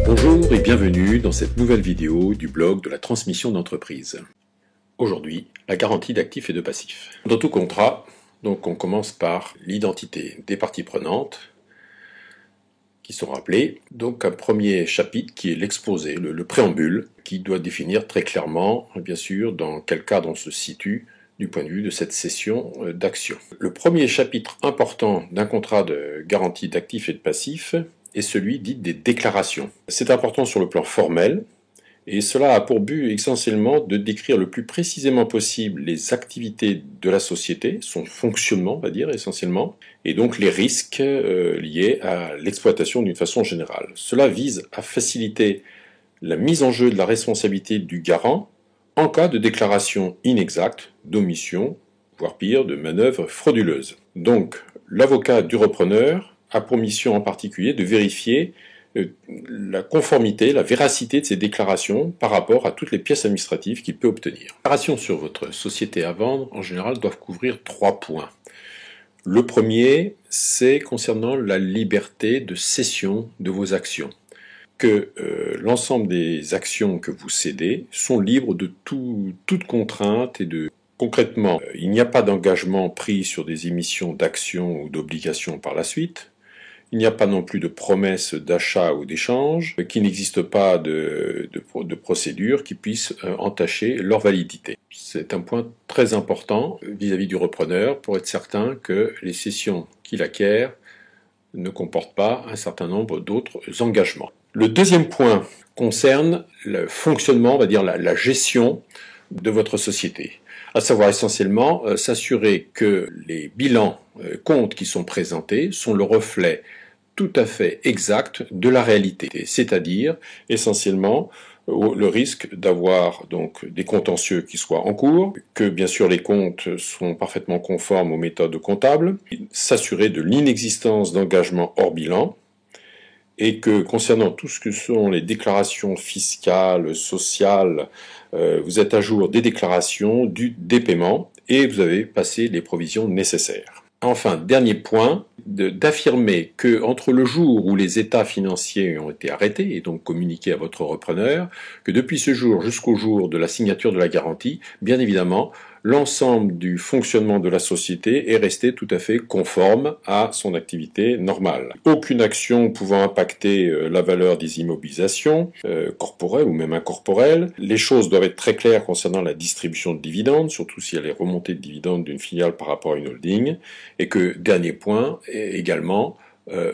Bonjour et bienvenue dans cette nouvelle vidéo du blog de la transmission d'entreprise. Aujourd'hui, la garantie d'actifs et de passifs. Dans tout contrat, donc on commence par l'identité des parties prenantes qui sont rappelées. Donc un premier chapitre qui est l'exposé, le préambule, qui doit définir très clairement, bien sûr, dans quel cadre on se situe du point de vue de cette cession d'actions. Le premier chapitre important d'un contrat de garantie d'actifs et de passifs est celui dit des déclarations. C'est important sur le plan formel, et cela a pour but essentiellement de décrire le plus précisément possible les activités de la société, son fonctionnement, on va dire, essentiellement, et donc les risques liés à l'exploitation d'une façon générale. Cela vise à faciliter la mise en jeu de la responsabilité du garant en cas de déclaration inexacte, d'omission, voire pire, de manœuvre frauduleuse. Donc, l'avocat du repreneur a pour mission en particulier de vérifier la conformité, la véracité de ces déclarations par rapport à toutes les pièces administratives qu'il peut obtenir. Les déclarations sur votre société à vendre, en général, doivent couvrir 3 points. Le premier, c'est concernant la liberté de cession de vos actions. Que l'ensemble des actions que vous cédez sont libres de toute contrainte et de... Concrètement, il n'y a pas d'engagement pris sur des émissions d'actions ou d'obligations par la suite. Il n'y a pas non plus de promesse d'achat ou d'échange, qu'il n'existe pas de procédure qui puisse entacher leur validité. C'est un point très important vis-à-vis du repreneur pour être certain que les cessions qu'il acquiert ne comportent pas un certain nombre d'autres engagements. Le deuxième point concerne le fonctionnement, on va dire la gestion de votre société. À savoir essentiellement s'assurer que les bilans comptes qui sont présentés sont le reflet tout à fait exact de la réalité, c'est-à-dire essentiellement le risque d'avoir donc des contentieux qui soient en cours, que bien sûr les comptes sont parfaitement conformes aux méthodes comptables, s'assurer de l'inexistence d'engagements hors bilan, et que concernant tout ce que sont les déclarations fiscales, sociales, vous êtes à jour des déclarations, des paiements, et vous avez passé les provisions nécessaires. Enfin, dernier point, d'affirmer que entre le jour où les états financiers ont été arrêtés et donc communiqués à votre repreneur, que depuis ce jour jusqu'au jour de la signature de la garantie, bien évidemment, l'ensemble du fonctionnement de la société est resté tout à fait conforme à son activité normale. Aucune action pouvant impacter la valeur des immobilisations, corporelles ou même incorporelles. Les choses doivent être très claires concernant la distribution de dividendes, surtout si elle est remontée de dividendes d'une filiale par rapport à une holding. Et que, dernier point, également,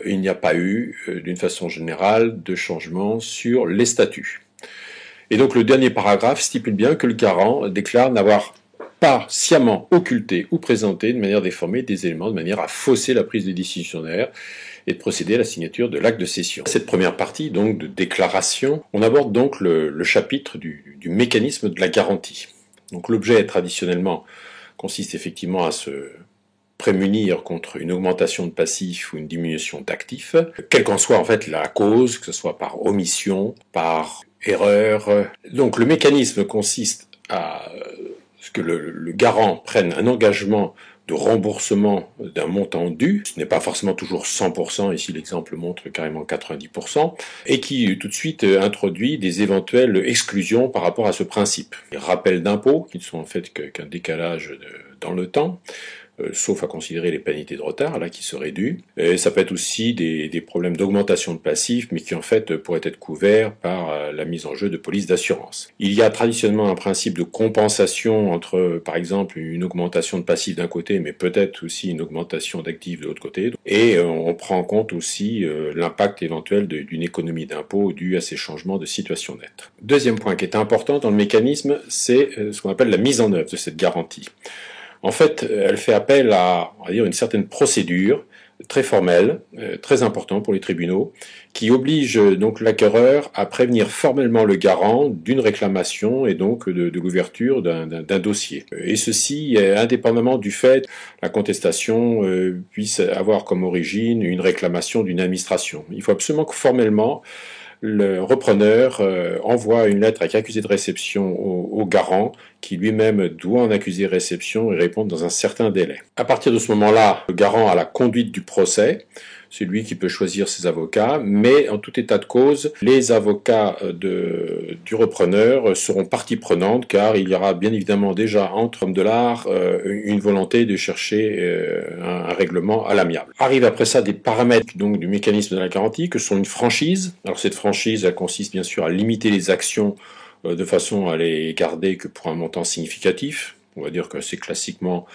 il n'y a pas eu, d'une façon générale, de changement sur les statuts. Et donc le dernier paragraphe stipule bien que le garant déclare n'avoir pas sciemment occulté ou présenté de manière déformée des éléments de manière à fausser la prise de décisionnaire et de procéder à la signature de l'acte de cession. Cette première partie, donc, de déclaration, on aborde donc le chapitre du mécanisme de la garantie. Donc l'objet, traditionnellement, consiste effectivement à se prémunir contre une augmentation de passifs ou une diminution d'actifs, quelle qu'en soit en fait la cause, que ce soit par omission, par erreur. Donc le mécanisme consiste à ce que le garant prenne un engagement de remboursement d'un montant dû, ce n'est pas forcément toujours 100%, ici l'exemple montre carrément 90%, et qui tout de suite introduit des éventuelles exclusions par rapport à ce principe. Les rappels d'impôts, qui ne sont en fait qu'un décalage dans le temps, sauf à considérer les pénalités de retard là qui seraient dues. Et ça peut être aussi des problèmes d'augmentation de passifs, mais qui en fait pourraient être couverts par la mise en jeu de polices d'assurance. Il y a traditionnellement un principe de compensation entre, par exemple, une augmentation de passifs d'un côté, mais peut-être aussi une augmentation d'actifs de l'autre côté. Et on prend en compte aussi l'impact éventuel d'une économie d'impôt due à ces changements de situation nette. Deuxième point qui est important dans le mécanisme, c'est ce qu'on appelle la mise en œuvre de cette garantie. En fait, elle fait appel à, on va dire, une certaine procédure très formelle, très importante pour les tribunaux, qui oblige donc l'acquéreur à prévenir formellement le garant d'une réclamation et donc de l'ouverture d'un dossier. Et ceci, indépendamment du fait que la contestation puisse avoir comme origine une réclamation d'une administration. Il faut absolument que formellement, le repreneur envoie une lettre avec accusé de réception au garant, qui lui-même doit en accuser réception et répondre dans un certain délai. À partir de ce moment-là, le garant a la conduite du procès, c'est lui qui peut choisir ses avocats, mais en tout état de cause, les avocats du repreneur seront partie prenante, car il y aura bien évidemment déjà entre hommes de l'art une volonté de chercher un règlement à l'amiable. Arrive après ça des paramètres donc du mécanisme de la garantie, que sont une franchise. Alors cette franchise, elle consiste bien sûr à limiter les actions de façon à les garder que pour un montant significatif. On va dire que c'est classiquement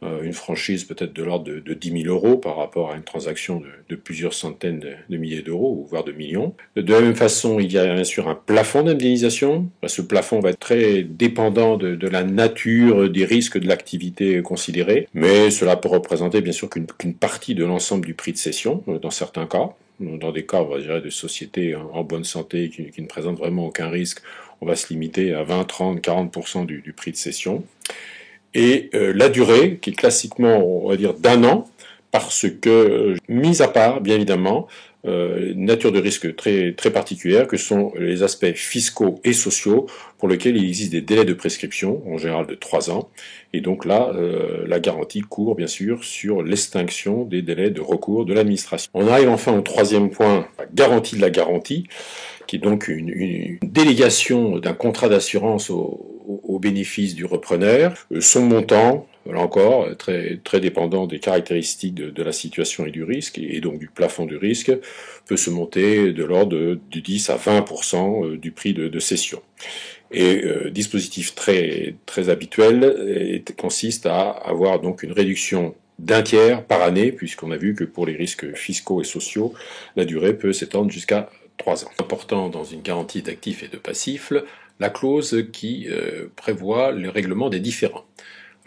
une franchise peut-être de l'ordre de 10 000 euros par rapport à une transaction de plusieurs centaines de milliers d'euros, voire de millions. De la même façon, il y a bien sûr un plafond d'indemnisation. Ce plafond va être très dépendant de la nature des risques de l'activité considérée, mais cela peut représenter bien sûr qu'une partie de l'ensemble du prix de cession, dans certains cas. Dans des cas, on va dire, de sociétés en bonne santé qui ne présentent vraiment aucun risque, on va se limiter à 20, 30, 40% du prix de cession. Et la durée, qui est classiquement, on va dire, d'1 an, parce que, mis à part, bien évidemment, nature de risque très, très particulière, que sont les aspects fiscaux et sociaux, pour lesquels il existe des délais de prescription, en général de 3 ans. Et donc là, la garantie court, bien sûr, sur l'extinction des délais de recours de l'administration. On arrive enfin au troisième point, la garantie de la garantie, qui est donc une délégation d'un contrat d'assurance au bénéfice du repreneur. Son montant, là encore, très, très dépendant des caractéristiques de la situation et du risque, et donc du plafond du risque, peut se monter de l'ordre de 10 à 20% du prix de cession. Et dispositif très, très habituel consiste à avoir donc une réduction d'1 tiers par année, puisqu'on a vu que pour les risques fiscaux et sociaux, la durée peut s'étendre jusqu'à 3 ans. Important dans une garantie d'actifs et de passifs, la clause qui prévoit le règlement des différends.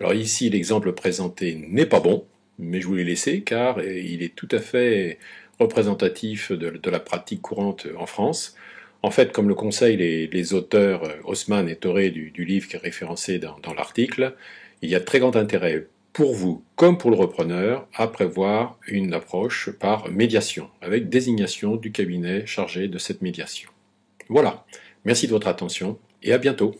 Alors ici, l'exemple présenté n'est pas bon, mais je vous l'ai laissé car il est tout à fait représentatif de la pratique courante en France. En fait, comme le conseillent les auteurs Haussmann et Toré du livre qui est référencé dans l'article, il y a très grand intérêt pour vous comme pour le repreneur à prévoir une approche par médiation, avec désignation du cabinet chargé de cette médiation. Voilà, merci de votre attention et à bientôt.